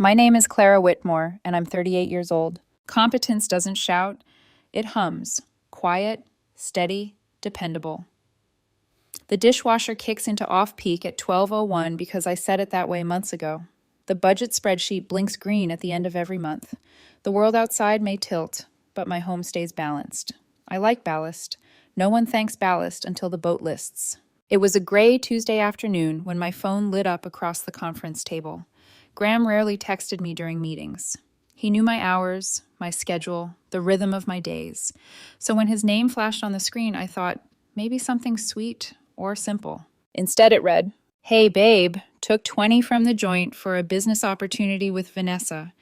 My name is Clara Whitmore, and I'm 38 years old. Competence doesn't shout, it hums. Quiet, steady, dependable. The dishwasher kicks into off-peak at 12:01 because I set it that way months ago. The budget spreadsheet blinks green at the end of every month. The world outside may tilt, but my home stays balanced. I like ballast. No one thanks ballast until the boat lists. It was a gray Tuesday afternoon when my phone lit up across the conference table. Graham rarely texted me during meetings. He knew my hours, my schedule, the rhythm of my days. So when his name flashed on the screen, I thought, maybe something sweet or simple. Instead it read, "Hey babe, took 20 from the joint for a business opportunity with Vanessa.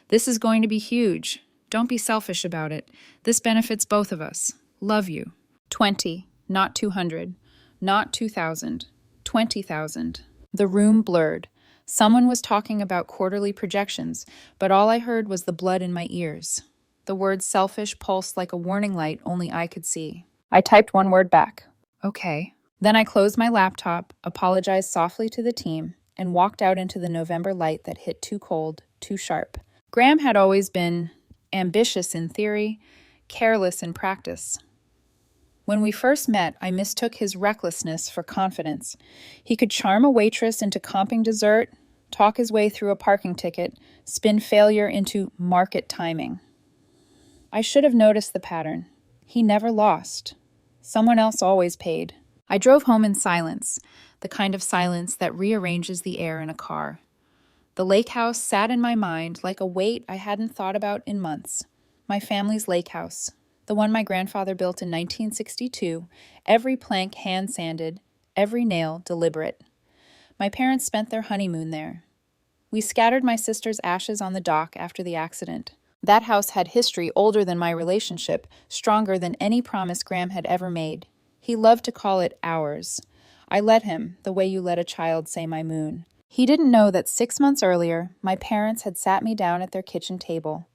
This is going to be huge. Don't be selfish about it. This benefits both of us. Love you." 20, not 200, not 2,000, 20,000. The room blurred. Someone was talking about quarterly projections, but all I heard was the blood in my ears. The word selfish pulsed like a warning light only I could see. I typed one word back. Okay. Then I closed my laptop, apologized softly to the team, and walked out into the November light that hit too cold, too sharp. Graham had always been ambitious in theory, careless in practice. When we first met, I mistook his recklessness for confidence. He could charm a waitress into comping dessert, talk his way through a parking ticket, spin failure into market timing. I should have noticed the pattern. He never lost. Someone else always paid. I drove home in silence, the kind of silence that rearranges the air in a car. The lake house sat in my mind like a weight I hadn't thought about in months. My family's lake house, the one my grandfather built in 1962, every plank hand-sanded, every nail deliberate. My parents spent their honeymoon there. We scattered my sister's ashes on the dock after the accident. That house had history older than my relationship, stronger than any promise Graham had ever made. He loved to call it ours. I let him, the way you let a child say my moon. He didn't know that 6 months earlier, my parents had sat me down at their kitchen table.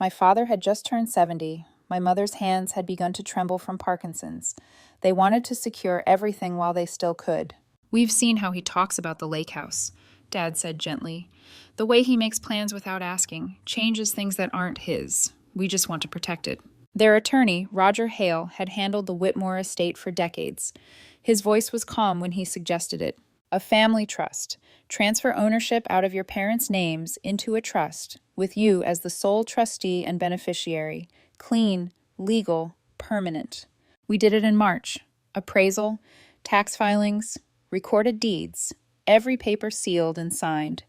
My father had just turned 70. My mother's hands had begun to tremble from Parkinson's. They wanted to secure everything while they still could. "We've seen how he talks about the lake house," Dad said gently. "The way he makes plans without asking, changes things that aren't his. We just want to protect it." Their attorney, Roger Hale, had handled the Whitmore estate for decades. His voice was calm when he suggested it. A family trust. Transfer ownership out of your parents' names into a trust, with you as the sole trustee and beneficiary. Clean, legal, permanent. We did it in March. Appraisal, tax filings, recorded deeds, every paper sealed and signed.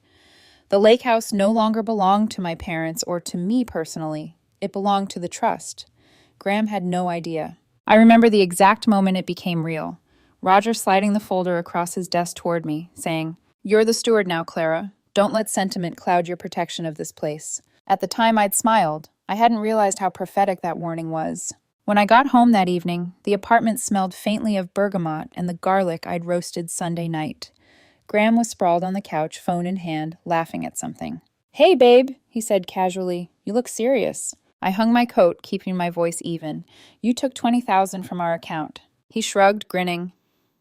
The lake house no longer belonged to my parents or to me personally. It belonged to the trust. Graham had no idea. I remember the exact moment it became real. Roger sliding the folder across his desk toward me, saying, "You're the steward now, Clara. Don't let sentiment cloud your protection of this place." At the time, I'd smiled. I hadn't realized how prophetic that warning was. When I got home that evening, the apartment smelled faintly of bergamot and the garlic I'd roasted Sunday night. Graham was sprawled on the couch, phone in hand, laughing at something. "Hey, babe," he said casually. "You look serious." I hung my coat, keeping my voice even. "You took 20,000 from our account." He shrugged, grinning.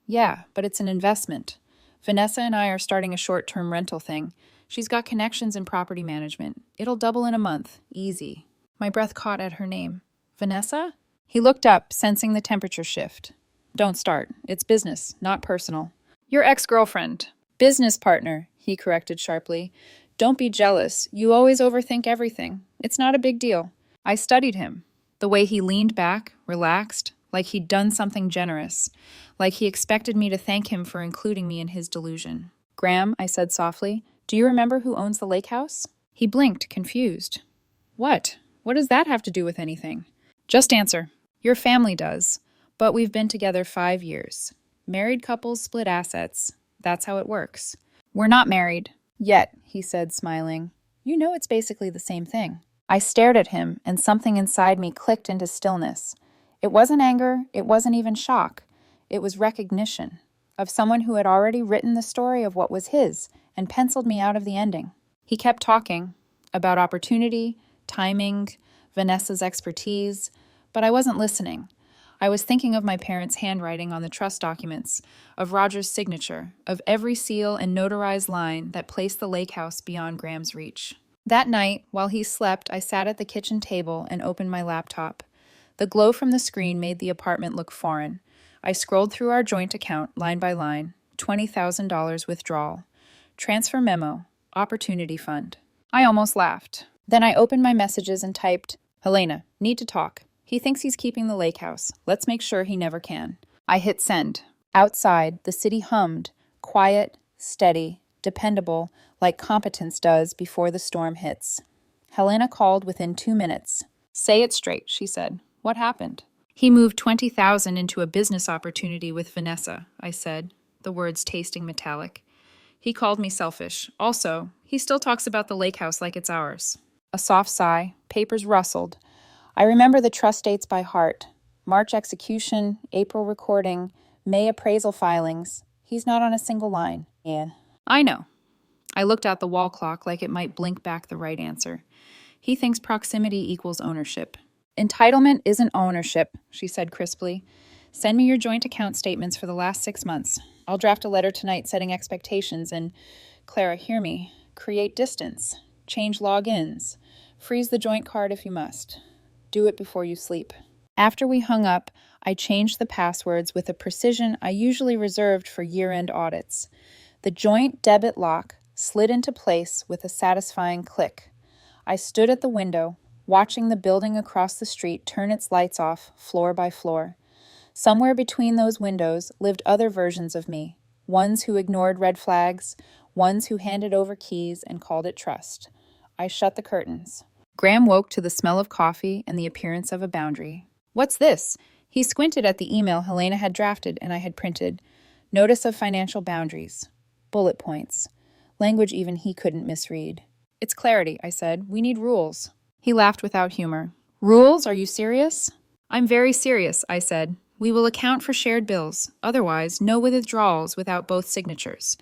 "Yeah, but it's an investment. Vanessa and I are starting a short-term rental thing. She's got connections in property management. It'll double in a month. Easy." My breath caught at her name. "Vanessa?" He looked up, sensing the temperature shift. "Don't start. It's business, not personal." "Your ex-girlfriend." "Business partner," he corrected sharply. "Don't be jealous. You always overthink everything. It's not a big deal." I studied him. The way he leaned back, relaxed, like he'd done something generous, like he expected me to thank him for including me in his delusion. "Graham," I said softly, "do you remember who owns the lake house?" He blinked, confused. "What? What does that have to do with anything?" "Just answer." "Your family does, but we've been together 5 years. Married couples split assets. That's how it works." "We're not married." "Yet," he said, smiling. "You know it's basically the same thing." I stared at him, and something inside me clicked into stillness. It wasn't anger, it wasn't even shock. It was recognition of someone who had already written the story of what was his and penciled me out of the ending. He kept talking about opportunity, timing, Vanessa's expertise, but I wasn't listening. I was thinking of my parents' handwriting on the trust documents, of Roger's signature, of every seal and notarized line that placed the lake house beyond Graham's reach. That night, while he slept, I sat at the kitchen table and opened my laptop. The glow from the screen made the apartment look foreign. I scrolled through our joint account, line by line. $20,000 withdrawal. Transfer memo. Opportunity fund. I almost laughed. Then I opened my messages and typed, "Helena, need to talk. He thinks he's keeping the lake house. Let's make sure he never can." I hit send. Outside, the city hummed, quiet, steady, dependable, like competence does before the storm hits. Helena called within 2 minutes. "Say it straight," she said. "What happened?" "He moved 20,000 into a business opportunity with Vanessa," I said, the words tasting metallic. "He called me selfish. Also, he still talks about the lake house like it's ours." A soft sigh. Papers rustled. I remember the trust dates by heart. March execution, April recording, May appraisal filings. He's not on a single line. Yeah. I know. I looked at the wall clock like it might blink back the right answer. He thinks proximity equals ownership. "Entitlement isn't ownership," she said crisply. "Send me your joint account statements for the last 6 months. I'll draft a letter tonight setting expectations and, Clara, hear me, create distance, change logins, freeze the joint card if you must. Do it before you sleep." After we hung up, I changed the passwords with a precision I usually reserved for year-end audits. The joint debit lock slid into place with a satisfying click. I stood at the window, watching the building across the street turn its lights off floor by floor. Somewhere between those windows lived other versions of me, ones who ignored red flags, ones who handed over keys and called it trust. I shut the curtains. Graham woke to the smell of coffee and the appearance of a boundary. "What's this?" He squinted at the email Helena had drafted and I had printed. Notice of financial boundaries. Bullet points. Language even he couldn't misread. "It's clarity," I said. "We need rules." He laughed without humor. "Rules? Are you serious?" "I'm very serious," I said. "We will account for shared bills. Otherwise, no withdrawals without both signatures.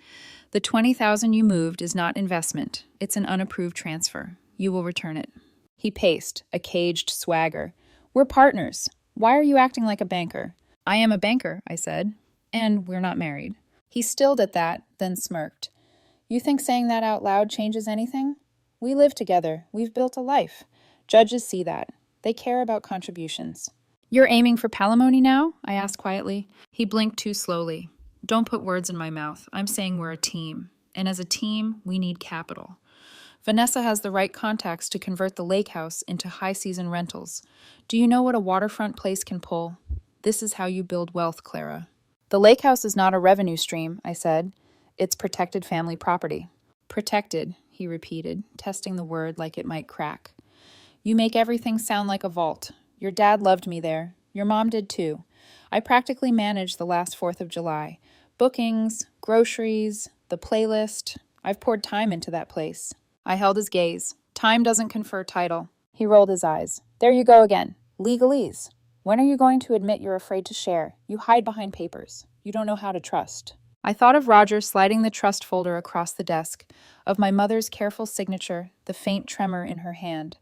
The 20,000 you moved is not investment. It's an unapproved transfer. You will return it." He paced, a caged swagger. "We're partners. Why are you acting like a banker?" "I am a banker," I said. "And we're not married." He stilled at that, then smirked. "You think saying that out loud changes anything? We live together. We've built a life. Judges see that. They care about contributions." "You're aiming for palimony now?" I asked quietly. He blinked too slowly. "Don't put words in my mouth. I'm saying we're a team. And as a team, we need capital. Vanessa has the right contacts to convert the lake house into high-season rentals. Do you know what a waterfront place can pull? This is how you build wealth, Clara." "The lake house is not a revenue stream," I said. "It's protected family property." "Protected," he repeated, testing the word like it might crack. "You make everything sound like a vault. Your dad loved me there. Your mom did too. I practically managed the last 4th of July. Bookings, groceries, the playlist. I've poured time into that place." I held his gaze. "Time doesn't confer title." He rolled his eyes. "There you go again. Legalese. When are you going to admit you're afraid to share? You hide behind papers. You don't know how to trust." I thought of Roger sliding the trust folder across the desk, of my mother's careful signature, the faint tremor in her hand.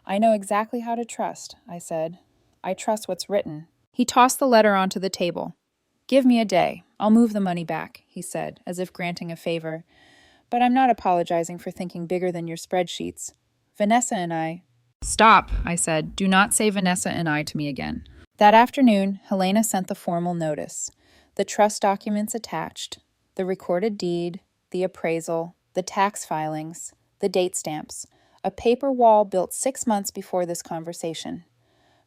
"I know exactly how to trust," I said. "I trust what's written." He tossed the letter onto the table. "Give me a day. I'll move the money back," he said, as if granting a favor. "But I'm not apologizing for thinking bigger than your spreadsheets. Vanessa and I—" "Stop," I said. "Do not say Vanessa and I to me again." That afternoon, Helena sent the formal notice. The trust documents attached, the recorded deed, the appraisal, the tax filings, the date stamps, a paper wall built 6 months before this conversation.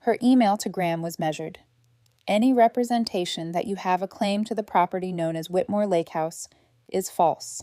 Her email to Graham was measured. "Any representation that you have a claim to the property known as Whitmore Lake House is false.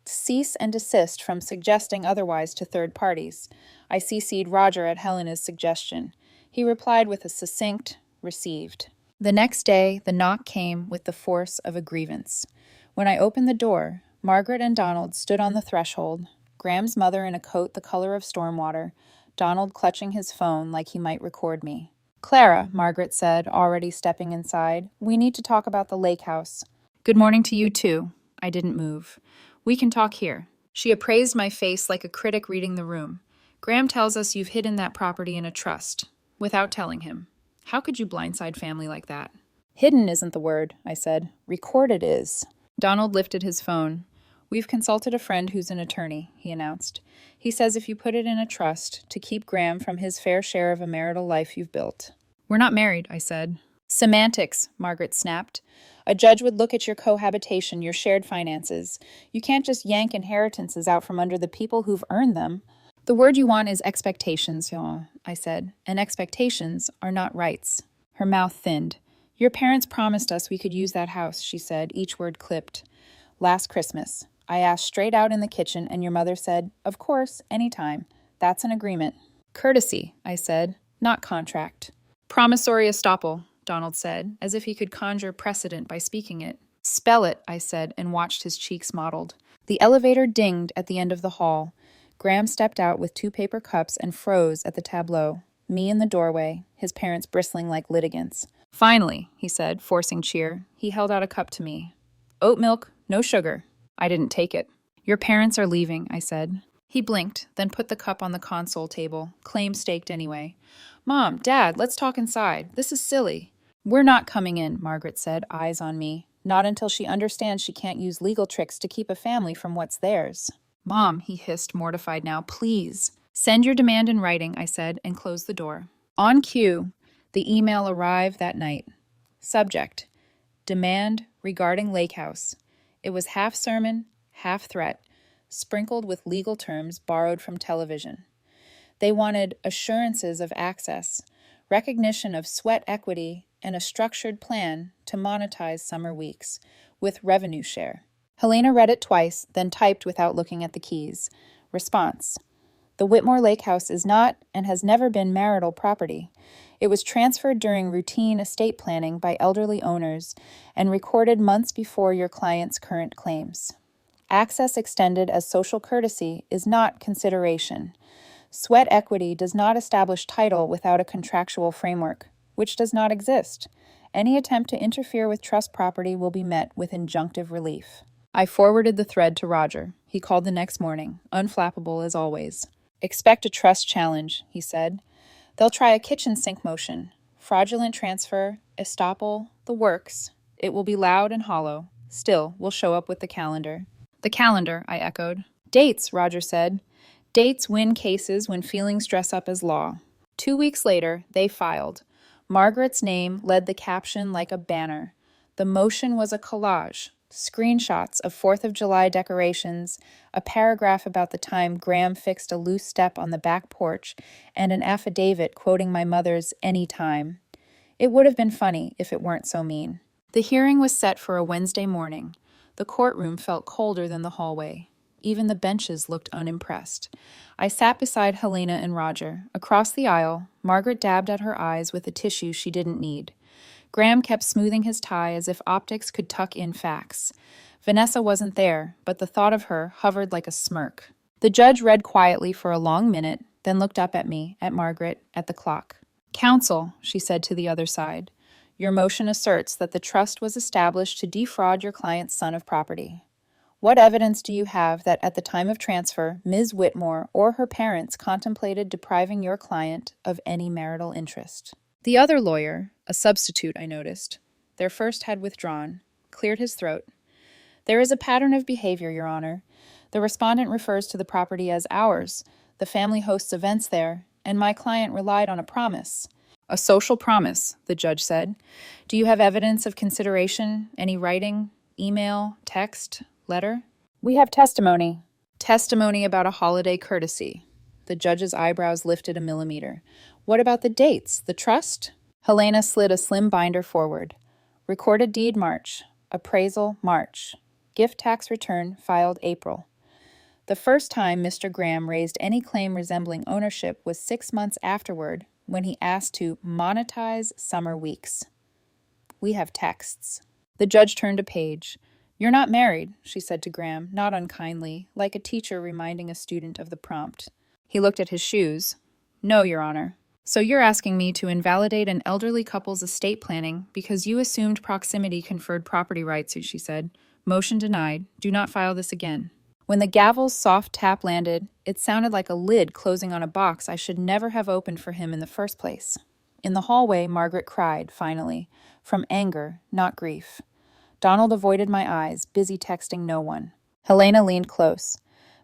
Cease and desist from suggesting otherwise to third parties." I CC'd Roger at Helena's suggestion. He replied with a succinct, "Received." The next day, the knock came with the force of a grievance. When I opened the door, Margaret and Donald stood on the threshold, Graham's mother in a coat the color of stormwater, Donald clutching his phone like he might record me. "Clara," Margaret said, already stepping inside, "we need to talk about the lake house." "Good morning to you, too." I didn't move. "We can talk here." She appraised my face like a critic reading the room. "Graham tells us you've hidden that property in a trust, without telling him. How could you blindside family like that? Hidden isn't the word, I said. Recorded is. Donald lifted his phone. We've consulted a friend who's an attorney, he announced. He says if you put it in a trust to keep Graham from his fair share of a marital life you've built. We're not married, I said. Semantics, Margaret snapped. A judge would look at your cohabitation, your shared finances. You can't just yank inheritances out from under the people who've earned them. The word you want is expectations, I said, and expectations are not rights. Her mouth thinned. Your parents promised us we could use that house, she said, each word clipped. Last Christmas. I asked straight out in the kitchen, and your mother said, of course, anytime. That's an agreement. Courtesy, I said, not contract. Promissory estoppel, Donald said, as if he could conjure precedent by speaking it. Spell it, I said, and watched his cheeks mottled. The elevator dinged at the end of the hall. Graham stepped out with 2 paper cups and froze at the tableau. Me in the doorway, his parents bristling like litigants. Finally, he said, forcing cheer. He held out a cup to me. Oat milk, no sugar. I didn't take it. Your parents are leaving, I said. He blinked, then put the cup on the console table, claim staked anyway. Mom, Dad, let's talk inside. This is silly. We're not coming in, Margaret said, eyes on me. Not until she understands she can't use legal tricks to keep a family from what's theirs. Mom, he hissed, mortified now, please. Send your demand in writing, I said, and closed the door. On cue, the email arrived that night. Subject: demand regarding Lake House. It was half sermon, half threat, sprinkled with legal terms borrowed from television. They wanted assurances of access, recognition of sweat equity, and a structured plan to monetize summer weeks, with revenue share. Helena read it twice, then typed without looking at the keys. Response: the Whitmore Lake House is not and has never been marital property. It was transferred during routine estate planning by elderly owners and recorded months before your client's current claims. Access extended as social courtesy is not consideration. Sweat equity does not establish title without a contractual framework, which does not exist. Any attempt to interfere with trust property will be met with injunctive relief. I forwarded the thread to Roger. He called the next morning, unflappable as always. Expect a trust challenge, he said. They'll try a kitchen sink motion. Fraudulent transfer, estoppel, the works. It will be loud and hollow. Still, we'll show up with the calendar. The calendar, I echoed. Dates, Roger said. Dates win cases when feelings dress up as law. 2 weeks later, they filed. Margaret's name led the caption like a banner. The motion was a collage. Screenshots of 4th of July decorations, a paragraph about the time Graham fixed a loose step on the back porch, and an affidavit quoting my mother's "any time." It would have been funny if it weren't so mean. The hearing was set for a Wednesday morning. The courtroom felt colder than the hallway. Even the benches looked unimpressed. I sat beside Helena and Roger. Across the aisle, Margaret dabbed at her eyes with a tissue she didn't need. Graham kept smoothing his tie as if optics could tuck in facts. Vanessa wasn't there, but the thought of her hovered like a smirk. The judge read quietly for a long minute, then looked up at me, at Margaret, at the clock. Counsel, she said to the other side, your motion asserts that the trust was established to defraud your client's son of property. What evidence do you have that at the time of transfer, Ms. Whitmore or her parents contemplated depriving your client of any marital interest? The other lawyer, a substitute I noticed, their first had withdrawn, cleared his throat. There is a pattern of behavior, Your Honor. The respondent refers to the property as ours. The family hosts events there, and my client relied on a promise. A social promise, the judge said. Do you have evidence of consideration? Any writing, email, text, letter? We have testimony. Testimony about a holiday courtesy. The judge's eyebrows lifted a millimeter. What about the dates? The trust? Helena slid a slim binder forward. Recorded deed March. Appraisal March. Gift tax return filed April. The first time Mr. Graham raised any claim resembling ownership was 6 months afterward when he asked to monetize summer weeks. We have texts. The judge turned a page. You're not married, she said to Graham, not unkindly, like a teacher reminding a student of the prompt. He looked at his shoes. No, Your Honor. So you're asking me to invalidate an elderly couple's estate planning because you assumed proximity conferred property rights, she said. Motion denied. Do not file this again. When the gavel's soft tap landed, it sounded like a lid closing on a box I should never have opened for him in the first place. In the hallway, Margaret cried, finally, from anger, not grief. Donald avoided my eyes, busy texting no one. Helena leaned close.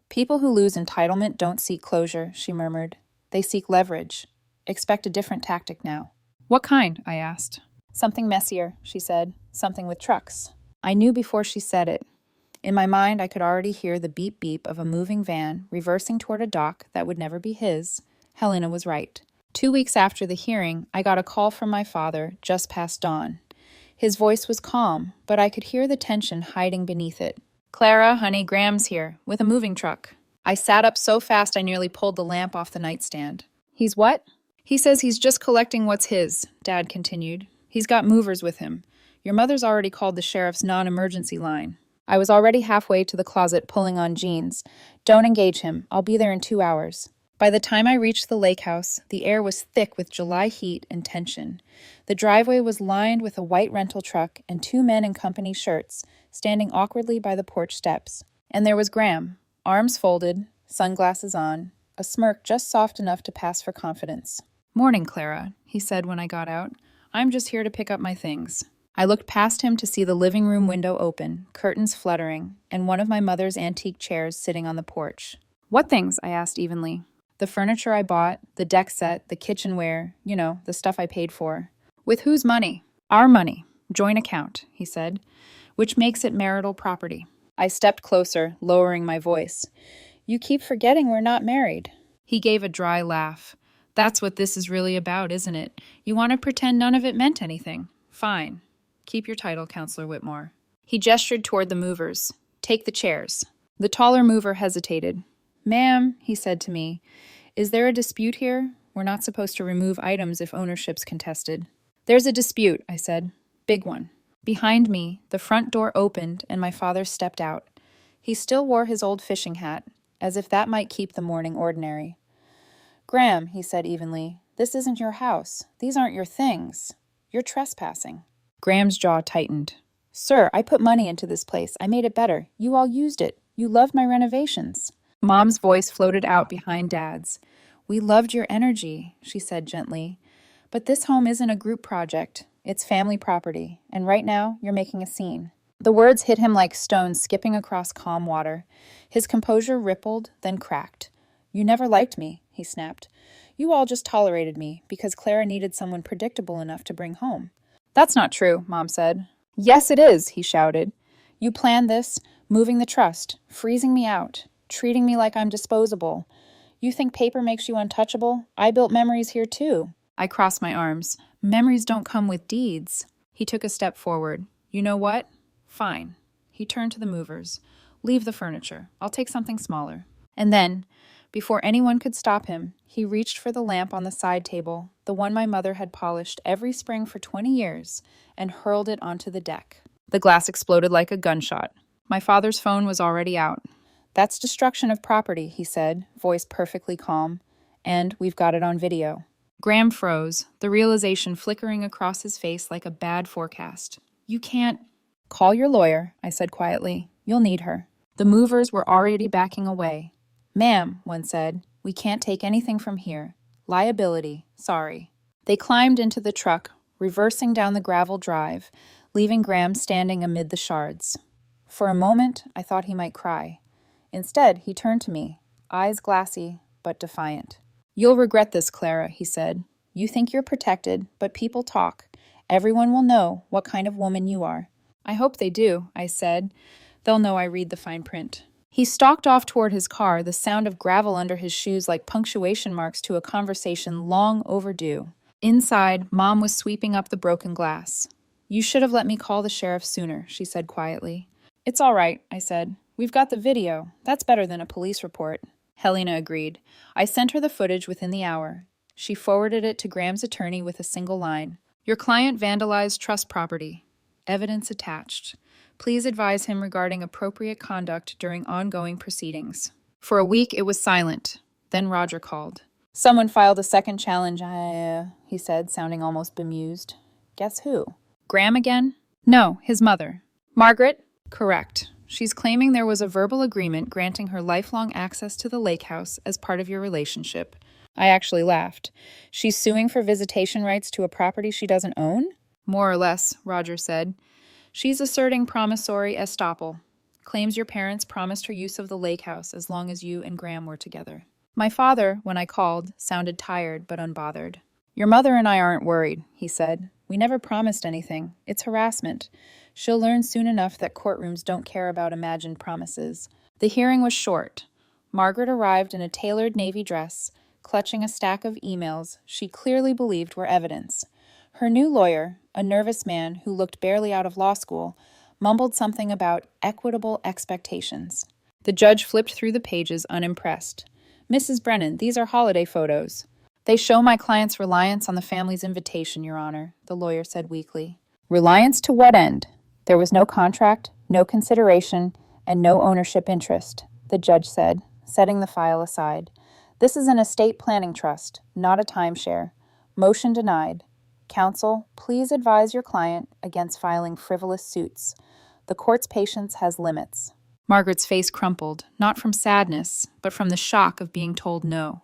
People who lose entitlement don't seek closure, she murmured. They seek leverage. Expect a different tactic now. What kind? I asked. Something messier, she said. Something with trucks. I knew before she said it. In my mind, I could already hear the beep-beep of a moving van reversing toward a dock that would never be his. Helena was right. 2 weeks after the hearing, I got a call from my father just past dawn. His voice was calm, but I could hear the tension hiding beneath it. Clara, honey, Graham's here, with a moving truck. I sat up so fast I nearly pulled the lamp off the nightstand. He's what? He says he's just collecting what's his, Dad continued. He's got movers with him. Your mother's already called the sheriff's non-emergency line. I was already halfway to the closet pulling on jeans. Don't engage him. I'll be there in 2 hours. By the time I reached the lake house, the air was thick with July heat and tension. The driveway was lined with a white rental truck and 2 men in company shirts, standing awkwardly by the porch steps. And there was Graham, arms folded, sunglasses on, a smirk just soft enough to pass for confidence. Morning, Clara, he said when I got out. I'm just here to pick up my things. I looked past him to see the living room window open, curtains fluttering, and one of my mother's antique chairs sitting on the porch. What things? I asked evenly. The furniture I bought, the deck set, the kitchenware, the stuff I paid for. With whose money? Our money. Joint account, he said, which makes it marital property. I stepped closer, lowering my voice. You keep forgetting we're not married. He gave a dry laugh. That's what this is really about, isn't it? You want to pretend none of it meant anything. Fine. Keep your title, Counselor Whitmore. He gestured toward the movers. Take the chairs. The taller mover hesitated. Ma'am, he said to me, is there a dispute here? We're not supposed to remove items if ownership's contested. There's a dispute, I said. Big one. Behind me, the front door opened and my father stepped out. He still wore his old fishing hat, as if that might keep the morning ordinary. Graham, he said evenly, this isn't your house. These aren't your things. You're trespassing. Graham's jaw tightened. Sir, I put money into this place. I made it better. You all used it. You loved my renovations. Mom's voice floated out behind Dad's. We loved your energy, she said gently. But this home isn't a group project. It's family property. And right now, you're making a scene. The words hit him like stones skipping across calm water. His composure rippled, then cracked. You never liked me, he snapped. You all just tolerated me because Clara needed someone predictable enough to bring home. That's not true, Mom said. Yes, it is, he shouted. You planned this, moving the trust, freezing me out, treating me like I'm disposable. You think paper makes you untouchable? I built memories here too. I crossed my arms. Memories don't come with deeds. He took a step forward. You know what? Fine. He turned to the movers. Leave the furniture. I'll take something smaller. And then, before anyone could stop him, he reached for the lamp on the side table, the one my mother had polished every spring for 20 years, and hurled it onto the deck. The glass exploded like a gunshot. My father's phone was already out. That's destruction of property, he said, voice perfectly calm. And we've got it on video. Graham froze, the realization flickering across his face like a bad forecast. You can't... Call your lawyer, I said quietly. You'll need her. The movers were already backing away. Ma'am, one said, we can't take anything from here. Liability, sorry. They climbed into the truck, reversing down the gravel drive, leaving Graham standing amid the shards. For a moment, I thought he might cry. Instead, he turned to me, eyes glassy, but defiant. You'll regret this, Clara, he said. You think you're protected, but people talk. Everyone will know what kind of woman you are. I hope they do, I said. They'll know I read the fine print. He stalked off toward his car, the sound of gravel under his shoes like punctuation marks to a conversation long overdue. Inside, Mom was sweeping up the broken glass. You should have let me call the sheriff sooner, she said quietly. It's all right, I said. We've got the video. That's better than a police report. Helena agreed. I sent her the footage within the hour. She forwarded it to Graham's attorney with a single line. Your client vandalized trust property. Evidence attached. Please advise him regarding appropriate conduct during ongoing proceedings. For a week, it was silent. Then Roger called. Someone filed a second challenge, he said, sounding almost bemused. Guess who? Graham again? No, his mother. Margaret? Correct. She's claiming there was a verbal agreement granting her lifelong access to the lake house as part of your relationship. I actually laughed. She's suing for visitation rights to a property she doesn't own? More or less, Roger said. She's asserting promissory estoppel. Claims your parents promised her use of the lake house as long as you and Graham were together. My father, when I called, sounded tired but unbothered. Your mother and I aren't worried, he said. We never promised anything. It's harassment. She'll learn soon enough that courtrooms don't care about imagined promises. The hearing was short. Margaret arrived in a tailored navy dress, clutching a stack of emails she clearly believed were evidence. Her new lawyer, a nervous man who looked barely out of law school, mumbled something about equitable expectations. The judge flipped through the pages unimpressed. Mrs. Brennan, these are holiday photos. They show my client's reliance on the family's invitation, Your Honor, the lawyer said weakly. Reliance to what end? There was no contract, no consideration, and no ownership interest, the judge said, setting the file aside. This is an estate planning trust, not a timeshare. Motion denied. Counsel, please advise your client against filing frivolous suits. The court's patience has limits. Margaret's face crumpled, not from sadness, but from the shock of being told no.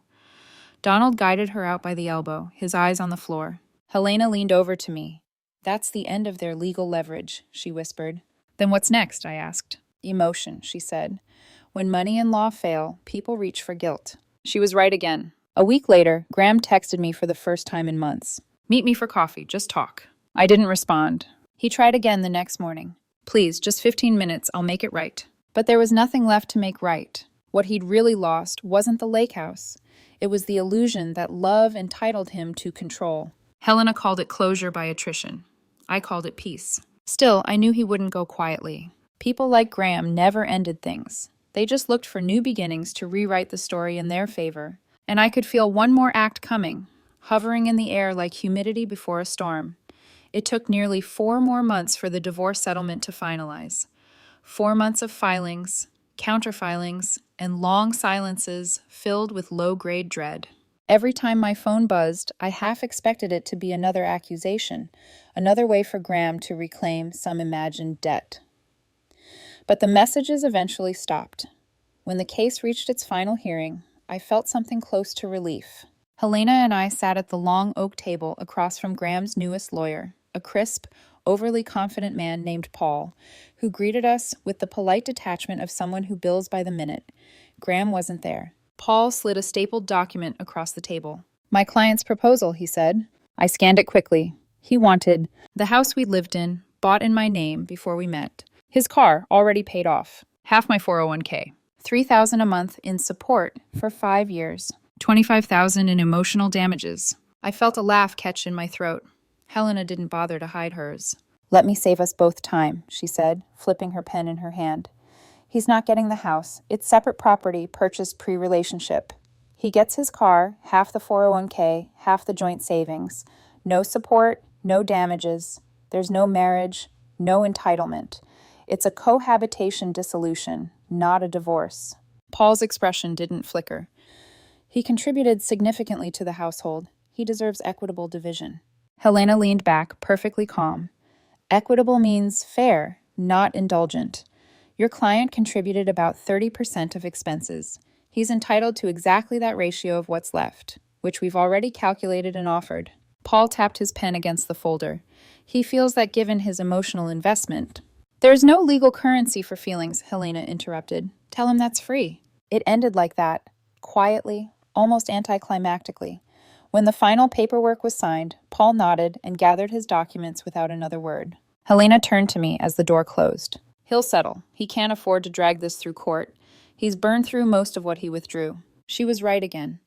Donald guided her out by the elbow, his eyes on the floor. Helena leaned over to me. That's the end of their legal leverage, she whispered. Then what's next? I asked. Emotion, she said. When money and law fail, people reach for guilt. She was right again. A week later, Graham texted me for the first time in months. Meet me for coffee, just talk. I didn't respond. He tried again the next morning. Please, just 15 minutes, I'll make it right. But there was nothing left to make right. What he'd really lost wasn't the lake house. It was the illusion that love entitled him to control. Helena called it closure by attrition. I called it peace. Still, I knew he wouldn't go quietly. People like Graham never ended things. They just looked for new beginnings to rewrite the story in their favor. And I could feel one more act coming, hovering in the air like humidity before a storm. It took nearly 4 more months for the divorce settlement to finalize. 4 months of filings, counterfilings, and long silences filled with low-grade dread. Every time my phone buzzed, I half expected it to be another accusation, another way for Graham to reclaim some imagined debt. But the messages eventually stopped. When the case reached its final hearing, I felt something close to relief. Helena and I sat at the long oak table across from Graham's newest lawyer, a crisp, overly confident man named Paul, who greeted us with the polite detachment of someone who bills by the minute. Graham wasn't there. Paul slid a stapled document across the table. My client's proposal, he said. I scanned it quickly. He wanted the house we lived in, bought in my name before we met. His car, already paid off. Half my 401k. $3,000 a month in support for 5 years. $25,000 in emotional damages. I felt a laugh catch in my throat. Helena didn't bother to hide hers. Let me save us both time, she said, flipping her pen in her hand. He's not getting the house. It's separate property purchased pre-relationship. He gets his car, half the 401k, half the joint savings. No support, no damages. There's no marriage, no entitlement. It's a cohabitation dissolution, not a divorce. Paul's expression didn't flicker. He contributed significantly to the household. He deserves equitable division. Helena leaned back, perfectly calm. Equitable means fair, not indulgent. Your client contributed about 30% of expenses. He's entitled to exactly that ratio of what's left, which we've already calculated and offered. Paul tapped his pen against the folder. He feels that given his emotional investment... There's no legal currency for feelings, Helena interrupted. Tell him that's free. It ended like that, quietly, almost anticlimactically. When the final paperwork was signed, Paul nodded and gathered his documents without another word. Helena turned to me as the door closed. He'll settle. He can't afford to drag this through court. He's burned through most of what he withdrew. She was right again.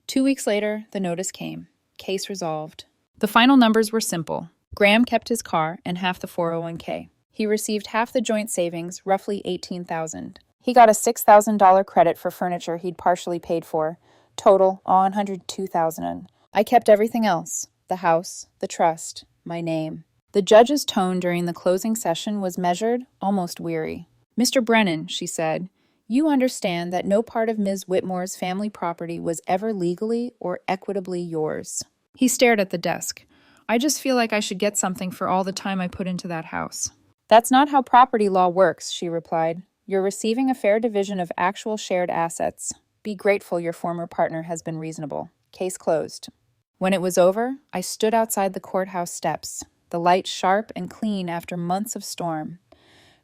2 weeks later, the notice came. Case resolved. The final numbers were simple. Graham kept his car and half the 401k. He received half the joint savings, roughly $18,000. He got a $6,000 credit for furniture he'd partially paid for. Total, $102,000. I kept everything else. The house, the trust, my name. The judge's tone during the closing session was measured, almost weary. Mr. Brennan, she said, you understand that no part of Ms. Whitmore's family property was ever legally or equitably yours. He stared at the desk. I just feel like I should get something for all the time I put into that house. That's not how property law works, she replied. You're receiving a fair division of actual shared assets. Be grateful your former partner has been reasonable. Case closed. When it was over, I stood outside the courthouse steps, the light sharp and clean after months of storm.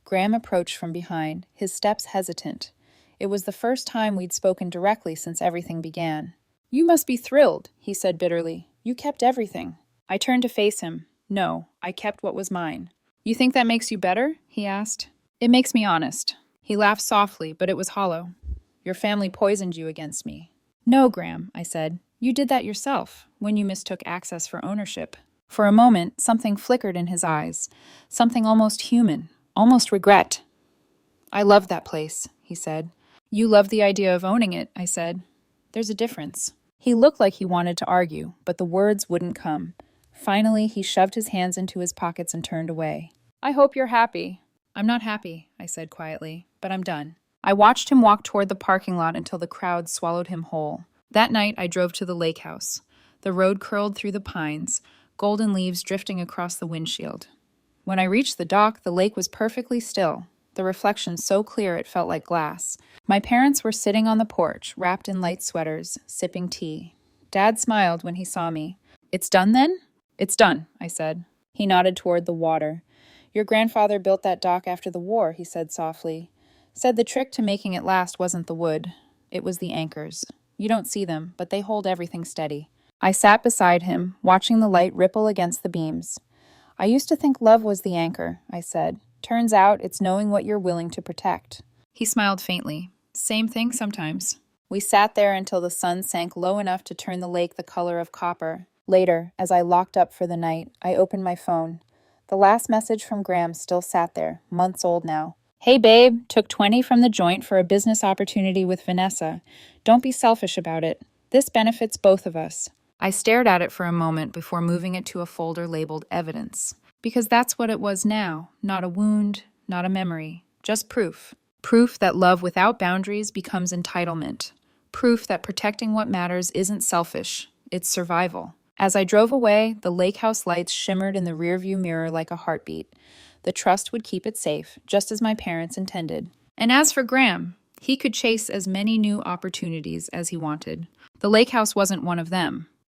Graham approached from behind, his steps hesitant. It was the first time we'd spoken directly since everything began. "You must be thrilled," he said bitterly. "You kept everything." I turned to face him. "No, I kept what was mine." "You think that makes you better?" he asked. "It makes me honest." He laughed softly, but it was hollow. "Your family poisoned you against me." "No, Graham," I said. "You did that yourself, when you mistook access for ownership." For a moment, something flickered in his eyes, something almost human, almost regret. "I loved that place," he said. "You loved the idea of owning it," I said. "There's a difference." He looked like he wanted to argue, but the words wouldn't come. Finally, he shoved his hands into his pockets and turned away. "I hope you're happy." "I'm not happy," I said quietly, "but I'm done." I watched him walk toward the parking lot until the crowd swallowed him whole. That night, I drove to the lake house. The road curled through the pines, golden leaves drifting across the windshield. When I reached the dock, the lake was perfectly still, the reflection so clear it felt like glass. My parents were sitting on the porch, wrapped in light sweaters, sipping tea. Dad smiled when he saw me. "It's done then?" "It's done," I said. He nodded toward the water. "Your grandfather built that dock after the war," he said softly. "Said the trick to making it last wasn't the wood. It was the anchors. You don't see them, but they hold everything steady." I sat beside him, watching the light ripple against the beams. "I used to think love was the anchor," I said. "Turns out it's knowing what you're willing to protect." He smiled faintly. "Same thing sometimes." We sat there until the sun sank low enough to turn the lake the color of copper. Later, as I locked up for the night, I opened my phone. The last message from Graham still sat there, months old now. "Hey babe, took 20 from the joint for a business opportunity with Vanessa. Don't be selfish about it. This benefits both of us." I stared at it for a moment before moving it to a folder labeled evidence. Because that's what it was now. Not a wound, not a memory. Just proof. Proof that love without boundaries becomes entitlement. Proof that protecting what matters isn't selfish. It's survival. As I drove away, the lake house lights shimmered in the rearview mirror like a heartbeat. The trust would keep it safe, just as my parents intended. And as for Graham, he could chase as many new opportunities as he wanted. The lake house wasn't one of them.